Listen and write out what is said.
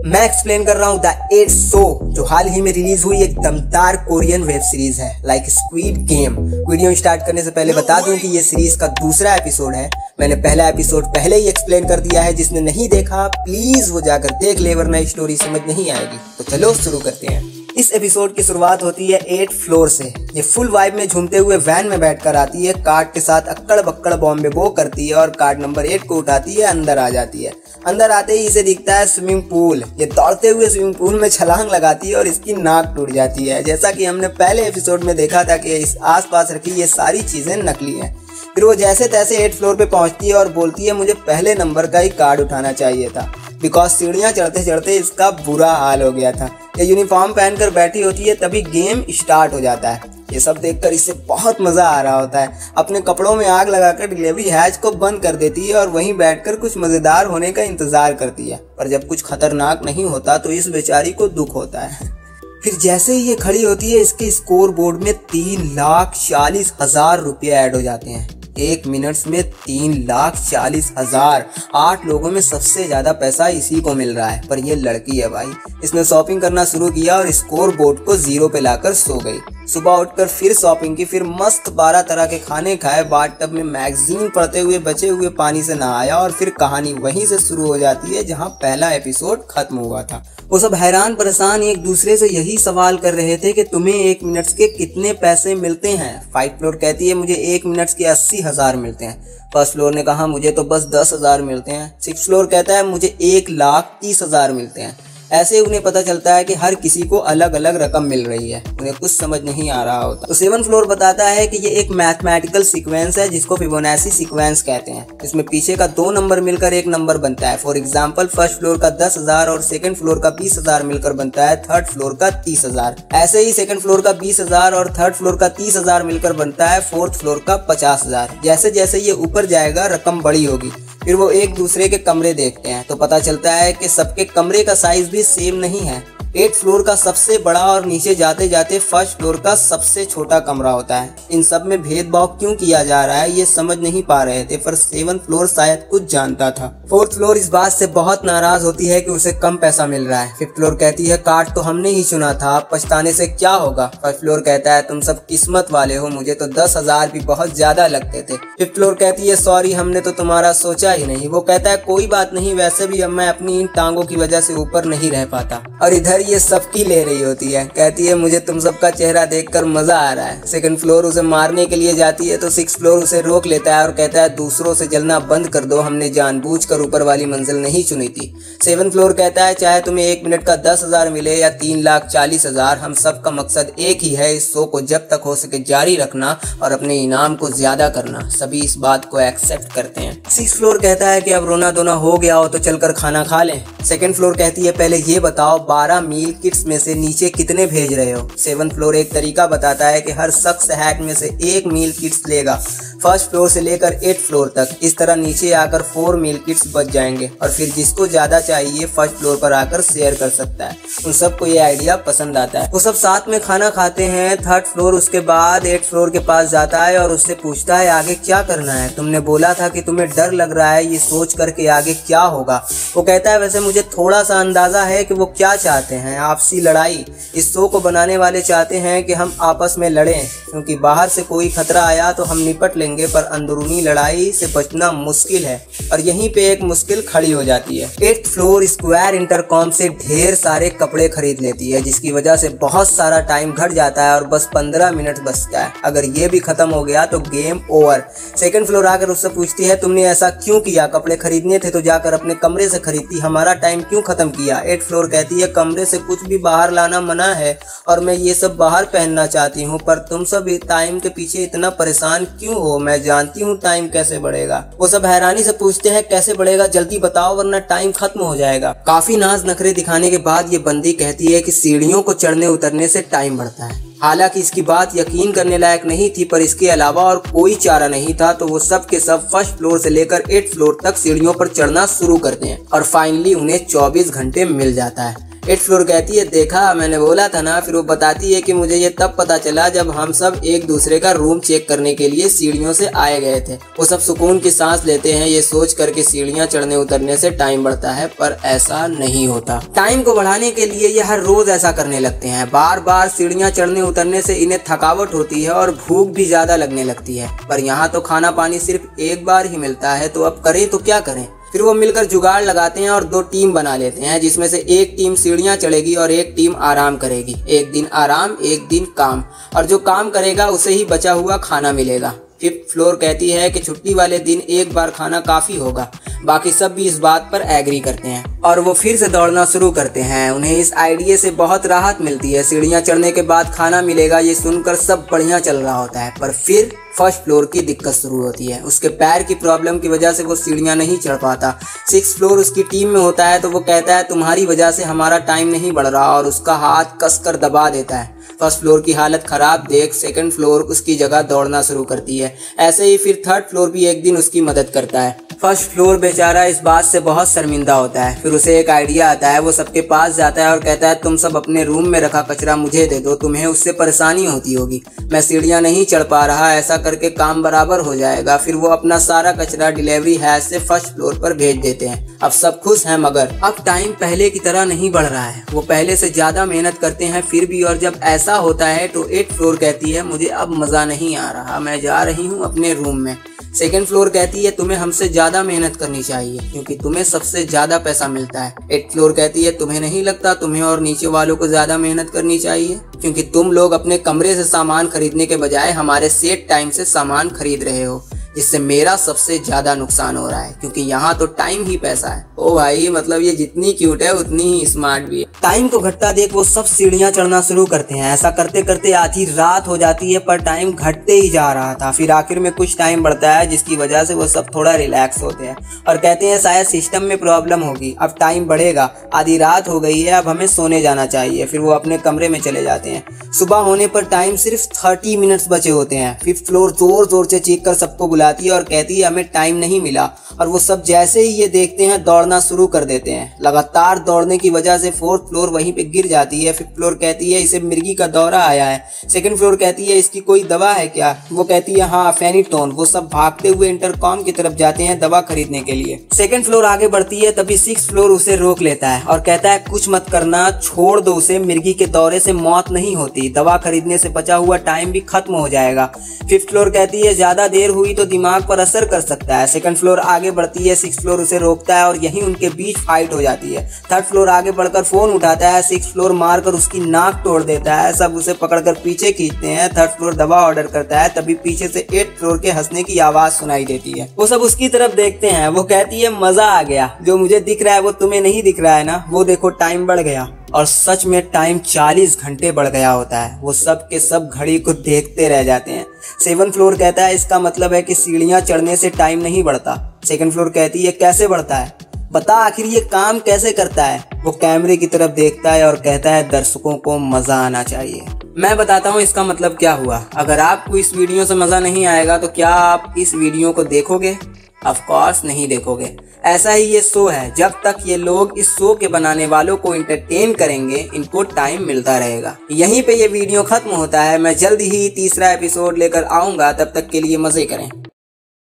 मैं एक्सप्लेन कर रहा हूँ द 8 शो जो हाल ही में रिलीज हुई एक दमदार कोरियन वेब सीरीज है like squid game. Video start करने से पहले बता दूं कि ये सीरीज का दूसरा एपिसोड है। मैंने पहला एपिसोड पहले ही एक्सप्लेन कर दिया है, जिसने नहीं देखा प्लीज वो जाकर देख ले वरना स्टोरी समझ नहीं आएगी। तो चलो शुरू करते हैं। इस एपिसोड की शुरुआत होती है 8 फ्लोर से। ये फुल वाइब में झूमते हुए वैन में बैठकर आती है, कार्ड के साथ अक्कड़ बक्कड़ बॉम्बे बो करती है और कार्ड नंबर 8 को उठाती है, अंदर आ जाती है। अंदर आते ही इसे दिखता है स्विमिंग पूल। ये दौड़ते हुए स्विमिंग पूल में छलांग लगाती है और इसकी नाक टूट जाती है। जैसा कि हमने पहले एपिसोड में देखा था कि इस आसपास रखी ये सारी चीजें नकली हैं। फिर वो जैसे तैसे 8 फ्लोर पे पहुंचती है और बोलती है मुझे पहले नंबर का ही कार्ड उठाना चाहिए था, बिकॉज सीढ़ियां चढ़ते चढ़ते इसका बुरा हाल हो गया था। ये यूनिफॉर्म पहनकर बैठी होती है, तभी गेम स्टार्ट हो जाता है। ये सब देखकर इसे बहुत मजा आ रहा होता है। अपने कपड़ों में आग लगाकर डिलीवरी हैच को बंद कर देती है और वहीं बैठकर कुछ मजेदार होने का इंतजार करती है। पर जब कुछ खतरनाक नहीं होता तो इस बेचारी को दुख होता है। फिर जैसे ही ये खड़ी होती है, इसके स्कोर बोर्ड में 3,40,000 रुपये ऐड हो जाते हैं। 1 मिनट में 3,40,000। 8 लोगों में सबसे ज्यादा पैसा इसी को मिल रहा है। पर ये लड़की है भाई, इसने शॉपिंग करना शुरू किया और स्कोर बोर्ड को 0 पे लाकर सो गई। सुबह उठकर फिर शॉपिंग की, फिर मस्त 12 तरह के खाने खाए, बाथटब में मैगजीन पढ़ते हुए बचे हुए पानी से नहाया और फिर कहानी वहीं से शुरू हो जाती है जहां पहला एपिसोड खत्म हुआ था। वो सब हैरान परेशान एक दूसरे से यही सवाल कर रहे थे कि तुम्हें 1 मिनट के कितने पैसे मिलते हैं। 5 फ्लोर कहती है मुझे 1 मिनट के 80,000 मिलते हैं। फर्स्ट फ्लोर ने कहा मुझे तो बस 10,000 मिलते हैं। 6 फ्लोर कहता है मुझे 1,30,000 मिलते हैं। ऐसे उन्हें पता चलता है कि हर किसी को अलग अलग रकम मिल रही है, उन्हें कुछ समझ नहीं आ रहा होता। तो 7 फ्लोर बताता है कि ये एक मैथमेटिकल सीक्वेंस है जिसको फिबोनाची सीक्वेंस कहते हैं। इसमें पीछे का 2 नंबर मिलकर एक नंबर बनता है। फॉर एग्जाम्पल फर्स्ट फ्लोर का 10,000 और सेकंड फ्लोर का 20,000 मिलकर बनता है थर्ड फ्लोर का 30,000। ऐसे ही सेकंड फ्लोर का 20,000 और थर्ड फ्लोर का 30,000 मिलकर बनता है फोर्थ फ्लोर का 50,000। जैसे जैसे ये ऊपर जाएगा रकम बड़ी होगी। फिर वो एक दूसरे के कमरे देखते हैं तो पता चलता है कि सबके कमरे का साइज भी सेम नहीं है। 8 फ्लोर का सबसे बड़ा और नीचे जाते जाते फर्स्ट फ्लोर का सबसे छोटा कमरा होता है। इन सब में भेदभाव क्यों किया जा रहा है ये समझ नहीं पा रहे थे, पर 7 फ्लोर शायद कुछ जानता था। 4th फ्लोर इस बात से बहुत नाराज होती है कि उसे कम पैसा मिल रहा है। 5th फ्लोर कहती है कार्ड तो हमने ही चुना था, पछताने से क्या होगा। 1st फ्लोर कहता है तुम सब किस्मत वाले हो, मुझे तो 10,000 भी बहुत ज्यादा लगते थे। 5th फ्लोर कहती है सॉरी हमने तो तुम्हारा सोचा ही नहीं। वो कहता है कोई बात नहीं, वैसे भी अब मैं अपनी इन टांगों की वजह से ऊपर नहीं रह पाता। और इधर ये सबकी ले रही होती है, कहती है मुझे तुम सबका चेहरा देखकर मजा आ रहा है। 2nd फ्लोर उसे मारने के लिए जाती है तो 6th फ्लोर उसे रोक लेता है और कहता है दूसरों से जलना बंद कर दो, हमने जानबूझकर ऊपर वाली मंजिल नहीं चुनी थी। 7th फ्लोर कहता है चाहे तुम्हें 1 मिनट का 10,000 मिले या 3,40,000, हम सबका मकसद एक ही है, इस शो को जब तक हो सके जारी रखना और अपने इनाम को ज्यादा करना। सभी इस बात को एक्सेप्ट करते हैं। 6th फ्लोर कहता है कि अब रोना धोना हो गया हो तो चलकर खाना खा लें। 2nd फ्लोर कहती है पहले ये बताओ 12 मील किट्स में से नीचे कितने भेज रहे हो। 7th फ्लोर एक तरीका बताता है कि हर शख्स हैक में से 1 मील किट्स लेगा, 1st फ्लोर से लेकर 8 फ्लोर तक। इस तरह नीचे आकर 4 मील किट्स बच जाएंगे और फिर जिसको ज्यादा चाहिए 1st फ्लोर पर आकर शेयर कर सकता है। उन सबको ये आइडिया पसंद आता है। वो सब साथ में खाना खाते हैं। 3rd फ्लोर उसके बाद 8 फ्लोर के पास जाता है और उससे पूछता है आगे क्या करना है। तुमने बोला था कि तुम्हें डर लग रहा है, ये सोच करके आगे क्या होगा। वो कहता है वैसे मुझे थोड़ा सा अंदाजा है कि वो क्या चाहते हैं, आपसी लड़ाई। इस शो को बनाने वाले चाहते हैं कि हम आपस में लड़ें, क्योंकि बाहर से कोई खतरा आया तो हम निपट लेंगे, पर अंदरूनी लड़ाई से बचना मुश्किल है। और यहीं पे एक मुश्किल खड़ी हो जाती है। 8th फ्लोर स्क्वायर इंटरकॉम से ढेर सारे कपड़े खरीद लेती है, जिसकी वजह से बहुत सारा टाइम घट जाता है और बस 15 मिनट बचता है। अगर ये भी खत्म हो गया तो गेम ओवर। 2nd फ्लोर आकर उससे पूछती है तुमने ऐसा क्यों किया, कपड़े खरीदने थे तो जाकर अपने कमरे से खरीदती, हमारा टाइम क्यों खत्म किया। 8th फ्लोर कहती है कमरे से कुछ भी बाहर लाना मना है और मैं ये सब बाहर पहनना चाहती हूँ, पर तुम सब टाइम के पीछे इतना परेशान क्यों हो, मैं जानती हूँ टाइम कैसे बढ़ेगा। वो सब हैरानी से पूछते हैं कैसे बढ़ेगा, जल्दी बताओ वरना टाइम खत्म हो जाएगा। काफी नाज नखरे दिखाने के बाद ये बंदी कहती है कि सीढ़ियों को चढ़ने उतरने से टाइम बढ़ता है। हालांकि इसकी बात यकीन करने लायक नहीं थी, पर इसके अलावा और कोई चारा नहीं था, तो वो सब के सब 1st फ्लोर से लेकर 8th फ्लोर तक सीढ़ियों पर चढ़ना शुरू करते हैं और फाइनली उन्हें 24 घंटे मिल जाता है। एट फ्लोर कहती है देखा मैंने बोला था ना। फिर वो बताती है कि मुझे ये तब पता चला जब हम सब एक दूसरे का रूम चेक करने के लिए सीढ़ियों से आए गए थे। वो सब सुकून की सांस लेते हैं ये सोच कर के सीढ़ियां चढ़ने उतरने से टाइम बढ़ता है, पर ऐसा नहीं होता। टाइम को बढ़ाने के लिए ये हर रोज ऐसा करने लगते हैं। बार बार सीढ़ियां चढ़ने उतरने से इन्हें थकावट होती है और भूख भी ज्यादा लगने लगती है। पर यहाँ तो खाना पानी सिर्फ एक बार ही मिलता है, तो अब करें तो क्या करें। फिर वो मिलकर जुगाड़ लगाते हैं और 2 टीम बना लेते हैं, जिसमें से एक टीम सीढ़ियां चढ़ेगी और एक टीम आराम करेगी। एक दिन आराम एक दिन काम, और जो काम करेगा उसे ही बचा हुआ खाना मिलेगा। फिफ्थ फ्लोर कहती है कि छुट्टी वाले दिन एक बार खाना काफी होगा। बाकी सब भी इस बात पर एग्री करते हैं और वो फिर से दौड़ना शुरू करते हैं। उन्हें इस आइडिया से बहुत राहत मिलती है। सीढ़ियां चढ़ने के बाद खाना मिलेगा, ये सुनकर सब बढ़िया चल रहा होता है। पर फिर फर्स्ट फ्लोर की दिक्कत शुरू होती है। उसके पैर की प्रॉब्लम की वजह से वो सीढ़ियां नहीं चढ़ पाता। 6th फ्लोर उसकी टीम में होता है, तो वो कहता है तुम्हारी वजह से हमारा टाइम नहीं बढ़ रहा, और उसका हाथ कसकर दबा देता है। फर्स्ट फ्लोर की हालत खराब देख 2nd फ्लोर उसकी जगह दौड़ना शुरू करती है। ऐसे ही फिर 3rd फ्लोर भी एक दिन उसकी मदद करता है। फर्स्ट फ्लोर बेचारा इस बात से बहुत शर्मिंदा होता है। फिर उसे एक आइडिया आता है। वो सबके पास जाता है और कहता है तुम सब अपने रूम में रखा कचरा मुझे दे दो, तुम्हें उससे परेशानी होती होगी। मैं सीढ़ियां नहीं चढ़ पा रहा, ऐसा करके काम बराबर हो जाएगा। फिर वो अपना सारा कचरा डिलीवरी हैज से फर्स्ट फ्लोर पर भेज देते हैं। अब सब खुश हैं, मगर अब टाइम पहले की तरह नहीं बढ़ रहा है। वो पहले से ज्यादा मेहनत करते हैं फिर भी, और जब ऐसा होता है तो 8th फ्लोर कहती है मुझे अब मजा नहीं आ रहा, मैं जा रही हूँ अपने रूम में। 2nd फ्लोर कहती है तुम्हें हमसे ज्यादा मेहनत करनी चाहिए क्योंकि तुम्हें सबसे ज्यादा पैसा मिलता है। 8th फ्लोर कहती है तुम्हें नहीं लगता तुम्हें और नीचे वालों को ज्यादा मेहनत करनी चाहिए, क्योंकि तुम लोग अपने कमरे से सामान खरीदने के बजाय हमारे सेट टाइम से सामान खरीद रहे हो, जिससे मेरा सबसे ज्यादा नुकसान हो रहा है, क्योंकि यहाँ तो टाइम ही पैसा है। ओ भाई, मतलब ये जितनी क्यूट है उतनी ही स्मार्ट भी है। टाइम को घटता देख वो सब सीढ़ियां चढ़ना शुरू करते हैं। ऐसा करते करते आधी रात हो जाती है, पर टाइम घटते ही जा रहा था। फिर आखिर में कुछ टाइम बढ़ता है, जिसकी वजह से वो सब थोड़ा रिलैक्स होते हैं और कहते हैं शायद सिस्टम में प्रॉब्लम होगी, अब टाइम बढ़ेगा, आधी रात हो गई है, अब हमें सोने जाना चाहिए। फिर वो अपने कमरे में चले जाते हैं। सुबह होने पर टाइम सिर्फ 30 मिनट्स बचे होते हैं। 5th फ्लोर जोर जोर से चीख कर सबको बुलाती है और कहती है हमें टाइम नहीं मिला, और वो सब जैसे ही ये देखते हैं दौड़ना शुरू कर देते हैं। लगातार दौड़ने की वजह से 4th फ्लोर वहीं पे गिर जाती है। 5th फ्लोर कहती है इसे मिर्गी का दौरा आया है। 2nd फ्लोर कहती है इसकी कोई दवा है क्या? वो कहती है हाँ, फेनिटोन। वो सब भागते हुए इंटरकॉम की तरफ जाते हैं दवा खरीदने के लिए। 2nd फ्लोर आगे बढ़ती है, तभी 6th फ्लोर उसे रोक लेता है और कहता है कुछ मत करना, छोड़ दो उसे, मिर्गी के दौरे से मौत नहीं होती, दवा खरीदने से बचा हुआ टाइम भी खत्म हो जाएगा। 5th फ्लोर कहती है ज्यादा देर हुई तो दिमाग पर असर कर सकता है। 2nd फ्लोर आगे बढ़ती है, 6th फ्लोर उसे रोकता है और यहीं उनके बीच फाइट हो जाती है। 3rd फ्लोर आगे बढ़कर फोन उठाता है, 6th फ्लोर मारकर उसकी नाक तोड़ देता है। सब उसे पकड़कर पीछे खींचते हैं। 3rd फ्लोर दवा ऑर्डर करता है, तभी पीछे से 8th फ्लोर के हंसने की आवाज सुनाई देती है। वो सब उसकी तरफ देखते हैं। वो कहती है मजा आ गया, जो मुझे दिख रहा है वो तुम्हें नहीं दिख रहा है ना, वो देखो टाइम बढ़ गया। और सच में टाइम 40 घंटे बढ़ गया होता है। वो सब के सब घड़ी को देखते रह जाते हैं। 7th फ्लोर कहता है इसका मतलब है कि सीढ़ियां चढ़ने से टाइम नहीं बढ़ता। 2nd फ्लोर कहती है कैसे बढ़ता है, बता आखिर ये काम कैसे करता है। वो कैमरे की तरफ देखता है और कहता है दर्शकों को मजा आना चाहिए। मैं बताता हूँ इसका मतलब क्या हुआ। अगर आपको इस वीडियो से मजा नहीं आएगा तो क्या आप इस वीडियो को देखोगे? ऑफ कोर्स नहीं देखोगे। ऐसा ही ये शो है, जब तक ये लोग इस शो के बनाने वालों को एंटरटेन करेंगे इनको टाइम मिलता रहेगा। यहीं पे ये वीडियो खत्म होता है। मैं जल्द ही तीसरा एपिसोड लेकर आऊंगा, तब तक के लिए मजे करें।